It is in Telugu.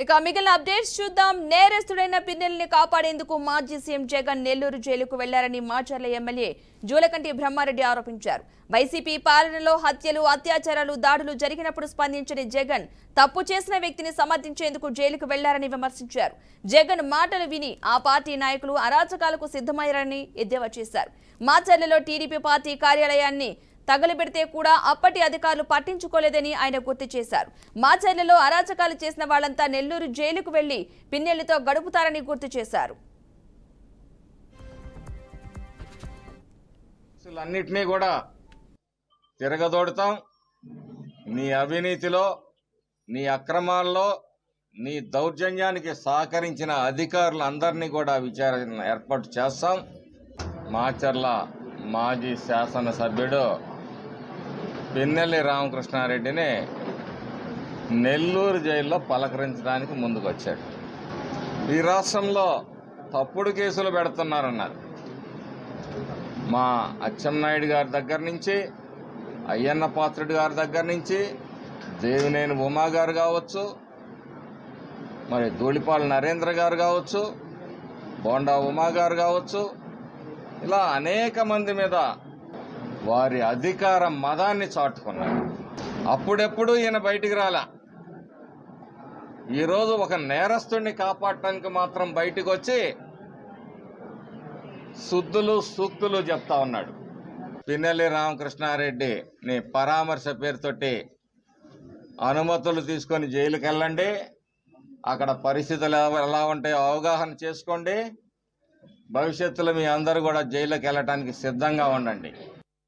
ఇక మిగిలిన అప్డేట్స్ చూద్దాం. నేరస్తుడైన పిన్నెల్ని కాపాడేందుకు మాజీ సీఎం జగన్ నెల్లూరు జైలుకు వెళ్లారని మాచర్ల ఎమ్మెల్యే జూలకంటి బ్రహ్మారెడ్డి ఆరోపించారు. వైసీపీ పాలనలో హత్యలు, అత్యాచారాలు, దాడులు జరిగినప్పుడు స్పందించని జగన్ తప్పు చేసిన వ్యక్తిని సమర్థించేందుకు జైలుకు వెళ్లారని విమర్శించారు. జగన్ మాటలు విని ఆ పార్టీ నాయకులు అరాచకాలకు సిద్ధమయ్యారని ఎద్దేవా చేశారు. మాచర్లలో టీడీపీ పార్టీ కార్యాలయాన్ని తగలబెడితే కూడా అప్పటి అధికారులు పట్టించుకోలేదని ఆయన గుర్తు చేశారు. మాచర్లలో అరాచకాలు చేసిన వాళ్లంతా నెల్లూరు జైలుకు వెళ్లి పిన్నెల్లితో గడుపుతారని గుర్తు చేశారు. అన్నిటినీ కూడా తిరగదోడుతాం. నీ అవినీతిలో, నీ అక్రమాల్లో, నీ దౌర్జన్యానికి సహకరించిన అధికారులందరినీ కూడా విచారణ ఏర్పాటు చేస్తాం. మాచర్ల మాజీ శాసనసభ్యుడు పిన్నెల్లి రామకృష్ణారెడ్డిని నెల్లూరు జైల్లో పలకరించడానికి ముందుకు వచ్చాడు. ఈ రాష్ట్రంలో తప్పుడు కేసులు పెడుతున్నారన్నారు. మా అచ్చెన్నాయుడు గారి దగ్గర నుంచి, అయ్యన్న పాత్రుడి గారి దగ్గర నుంచి, దేవినేని ఉమా గారు కావచ్చు, మరి ధూళిపాల నరేంద్ర గారు కావచ్చు, బోండా ఉమా గారు కావచ్చు, ఇలా అనేక మంది మీద వారి అధికార మదాన్ని చాటుకున్నారు. అప్పుడెప్పుడు ఈయన బయటికి రాలా. ఈరోజు ఒక నేరస్తుడిని కాపాడటానికి మాత్రం బయటకు వచ్చి శుద్ధులు సూక్తులు చెప్తా ఉన్నాడు. పిన్నెల్లి రామకృష్ణారెడ్డిని పరామర్శ పేరుతోటి అనుమతులు తీసుకొని జైలుకి వెళ్ళండి, అక్కడ పరిస్థితులు ఎలా ఉంటాయో అవగాహన చేసుకోండి, భవిష్యత్తులో మీ అందరూ కూడా జైలుకి వెళ్ళటానికి సిద్ధంగా ఉండండి.